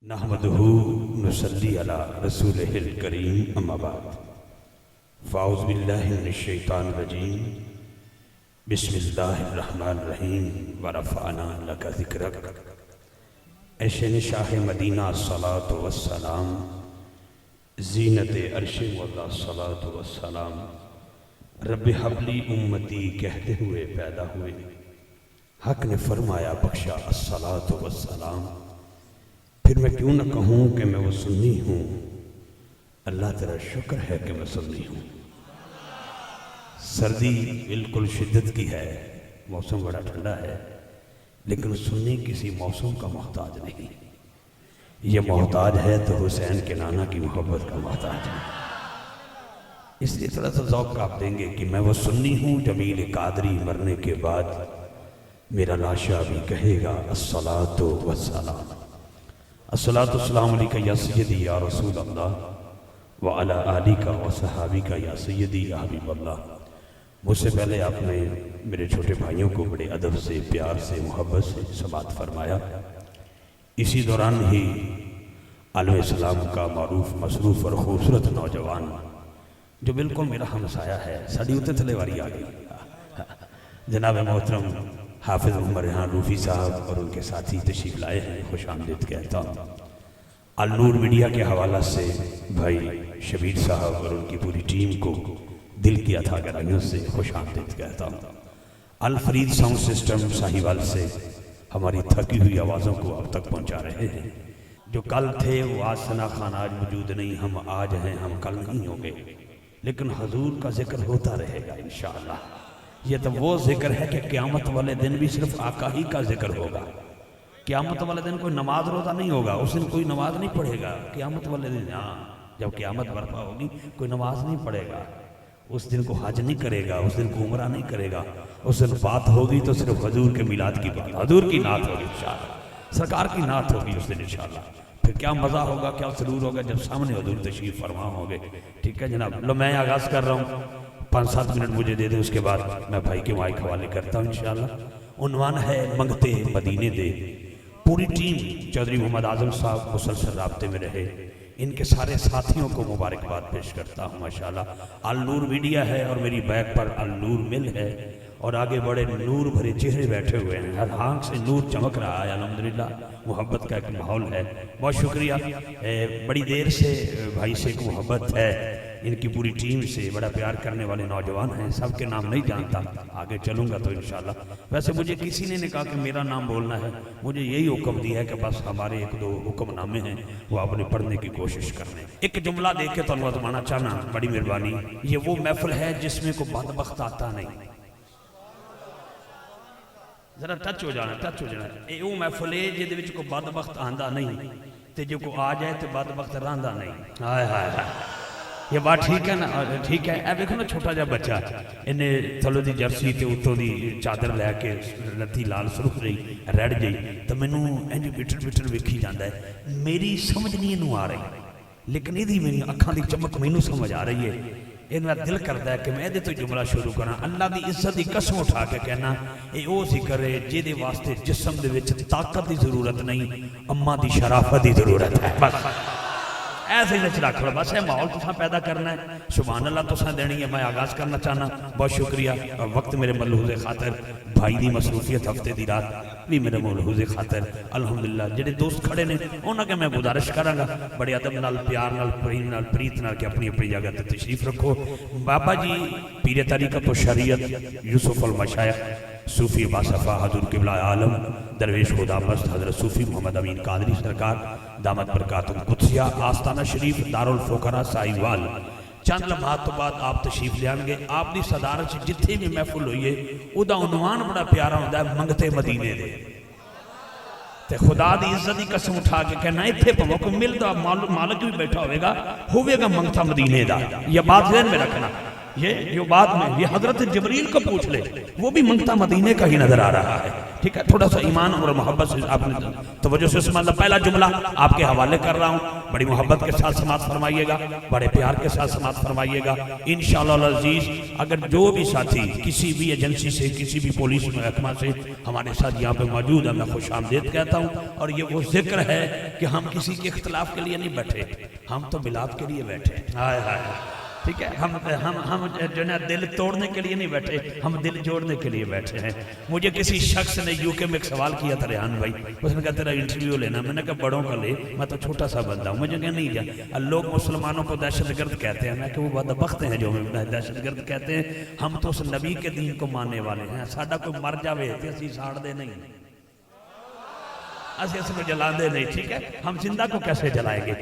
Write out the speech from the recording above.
नहमदहू नुसल्ली अला रसूलिहिल करीम अम्मा बाद फ़ाउज़ु बिल्लाहि मिनश शैतानिर रजीम बिस्मिल्लाहिर रहमानिर रहीम व रफ़अना लका ज़िक्रक ऐशे शाह मदीना सलातो वस्सलाम ज़ीनत अर्श वल्ला सलातो वस्सलाम रब्बि हबली उम्मती कहते हुए पैदा हुए। हक ने फरमाया बख्शा अस्सलातो वस्सलाम। फिर मैं क्यों न कहूँ कि मैं वो सुन्नी हूँ। अल्लाह तेरा शुक्र है कि मैं सुन्नी हूँ। सर्दी बिल्कुल शिद्दत की है, मौसम बड़ा ठंडा है, लेकिन सुन्नी किसी मौसम का मोहताज नहीं। ये मोहताज है तो हुसैन के नाना की मोहब्बत का मोहताज है। इसलिए थोड़ा सा ज़ौक़ आप देंगे कि मैं वो सुन्नी हूँ। जमील कादरी मरने के बाद मेरा लाशा भी कहेगा अस्सलातु वस्सलाम, अस्सलातु वस्सलामु अलैका या सय्यदी या रसूल अल्लाह व अला आलिका व सहाबिका या सय्यदी या हबीब अल्लाह। मुझसे पहले आपने मेरे छोटे भाइयों को बड़े अदब से, प्यार से, मोहब्बत से समात फरमाया। इसी दौरान ही आलम इस्लाम का मारूफ, मसरूफ़ और खूबसूरत नौजवान जो बिल्कुल मेरा हमसाया है, साड़ी उते थले वारी आ गई, जनाब मोहतरम हाफिज़ उमर यहाँ रूफ़ी साहब और उनके साथी तशरीफ़ लाए हैं। खुश आमदीद कहता हूँ। अल नूर मीडिया के हवाला से भाई शबीर साहब और उनकी पूरी टीम को दिल की अथा गहराइयों से खुश आमदीद कहता हूँ। अल फरीद साउंड सिस्टम साहिवाल से हमारी थकी हुई आवाज़ों को अब तक पहुँचा रहे हैं। जो कल थे वो आज सना खान आज मौजूद नहीं, हम आज हैं, हम कल नहीं होंगे, लेकिन हजूर का जिक्र होता रहेगा इंशाअल्लाह। ये तो वो जिक्र है कि क़यामत वाले दिन भी सिर्फ आका ही का जिक्र होगा। क़यामत वाले दिन कोई नमाज रोज़ा नहीं होगा, उस दिन कोई नमाज नहीं पढ़ेगा। क़यामत वाले दिन, हाँ, जब क़यामत बर्पा होगी कोई नमाज नहीं पढ़ेगा, उस दिन को हज नहीं करेगा, उस दिन को उमरा नहीं करेगा। उस दिन बात होगी तो सिर्फ हजूर के मिलाद की बात, हजूर की नात होगी इंशाअल्लाह, सरकार की नात होगी उस दिन इंशाअल्लाह। फिर क्या मज़ा होगा, क्या सरूर होगा जब सामने हजूर तशरीफ़ फरमा होंगे। ठीक है जनाब, लो मैं आगाज़ कर रहा हूँ, 5-7 मिनट मुझे दे दें, उसके बाद मैं भाई के माइक हवाले करता हूँ इंशाअल्लाह। उन्वान है मंगते मदीने दे। पूरी टीम चौधरी मोहम्मद आज़म साहब मुसलसल राब्ते में रहे, इनके सारे साथियों को मुबारकबाद पेश करता हूँ माशाअल्लाह। अल नूर मीडिया है और मेरी बैक पर अल नूर मिल है और आगे बड़े नूर भरे चेहरे बैठे हुए हैं, हर आँख से नूर चमक रहा है अल्हम्दुलिल्लाह। मोहब्बत का एक माहौल है, बहुत शुक्रिया। बड़ी देर से भाई से एक मोहब्बत है, इनकी पूरी टीम से बड़ा प्यार करने वाले नौजवान हैं, सबके नाम नहीं जानता, आगे चलूँगा तो इंशाअल्लाह। वैसे मुझे किसी ने कहा कि मेरा नाम बोलना है, मुझे यही हुक्म दिया है कि बस हमारे 1-2 हुक्मनामे हैं वो आपने पढ़ने की कोशिश करने। एक जुमला देख के तो आजमाना चाहना, बड़ी मेहरबानी। ये वो महफिल है जिसमें को बदबख्त आता नहीं। जरा टच हो जाना, टच हो जाना। ये वो महफिल है जिहदे विच कोई बदबख्त आंदा नहीं, ते जो को आ जाए तो बदबख्त रहिंदा नहीं। हाय हाय हाय, ये बात ठीक है ना? ठीक है। ए देखो ना छोटा जा बच्चा, इन्हें थलो दी जर्सी ते उत्तों दी चादर लैके लत्ती लाल सुरख रही रेड जी, तो मैनू इंज बिटर बिटर वेखी जाता है। मेरी समझ नहीं इनू आ रही, लेकिन इहदी मेरी अखां दी चमक मैनू समझ आ रही है। इनका दिल करता है कि मैं ये तो जुमला शुरू करा। अल्लाह की इज्जत की कसम उठा के कहना, ये वो जिक्र है जिहदे वास्ते जिस्म दे विच ताकत की जरूरत नहीं, अम्मा की शराफत की जरूरत है। बस ऐसे ही रख लो, बस ये माहौल तुसा पैदा करना है। सुभान अल्लाह तुसा देनी है। मैं आगाज करना चाहना, बहुत शुक्रिया। वक्त मेरे मलहूज़े खातर भाई की मसरूफियत हफ्ते की रात भी मेरे मलहूज़े खातर अल्हम्दुलिल्लाह जिहड़े दोस्त खड़े ने उन्होंने के मैं गुजारिश करांगा बड़े अदब नाल, प्यार नाल, प्रेम नाल, प्रीत नाल कि अपनी अपनी जगह पर तशरीफ रखो। बाबा जी पीर तरीक़त व शरीयत यूसुफ अल मशाइख सूफ़ी बासफ़ा हज़ूर क़िबला आलम दरवेश खुदा मस्त हज़रत सूफ़ी मोहम्मद अमीन कादरी सरकार दामत बरकातुहुल कुद्सिया आस्ताना शरीफ दारुल फ़ुक़रा साहिवाल। चंद लम्हात तो बाद आप तशरीफ लियाएंगे। आपकी सदारत जिथे भी महफिल हुई है उदा उन्वान बड़ा प्यारा होता है, मंगते मदीने दे। ते खुदा की इज्जत की कसम उठा के कहना, इतने भावें कोई मिलता मालिक भी बैठा होगा मंगता मदीने का। यह बात ज़हन में रखना, ये बात में ये हजरत जबरील को पूछ ले, वो भी मंगता मदीने का ही नजर आ रहा है। ٹھیک ہے، تھوڑا سا ایمان اور محبت سے آپ نے توجہ سے سمجھنا. پہلا جملہ آپ کے حوالے کر رہا ہوں، بڑی محبت کے ساتھ سماعت فرمائیے گا، بڑے پیار کے ساتھ سماعت فرمائیے گا انشاءاللہ العزیز. اگر جو بھی ساتھی کسی بھی ایجنسی سے، کسی بھی پولیس محکمہ سے ہمارے ساتھ یہاں پہ موجود ہے، میں خوش آمدید کہتا ہوں. اور یہ وہ ذکر ہے کہ ہم کسی کے اختلاف کے لیے نہیں بیٹھے، ہم تو ملاپ کے لیے بیٹھے. ہائے ہائے، ٹھیک ہے، ہم جو ہے دل توڑنے کے لیے نہیں بیٹھے، ہم دل جوڑنے کے لیے بیٹھے ہیں. مجھے کسی شخص نے یو کے میں ایک سوال کیا تھا ریحان بھائی، اس نے کہا تیرا انٹرویو لینا. میں نے کہا بڑوں کا لے، میں تو چھوٹا سا بندہ ہوں. مجھے کہا نہیں جا، لوگ مسلمانوں کو دہشت گرد کہتے ہیں. میں کہ وہ بدبخت ہیں جو ہمیں دہشت گرد کہتے ہیں. ہم تو اس نبی کے دین کو ماننے والے ہیں. ساڈا کوئی مر جاوے تے اسی ساڑ دے نہیں، اسی اس کو جلا دے نہیں. ٹھیک ہے، ہم زندہ کو کیسے جلائیں گے؟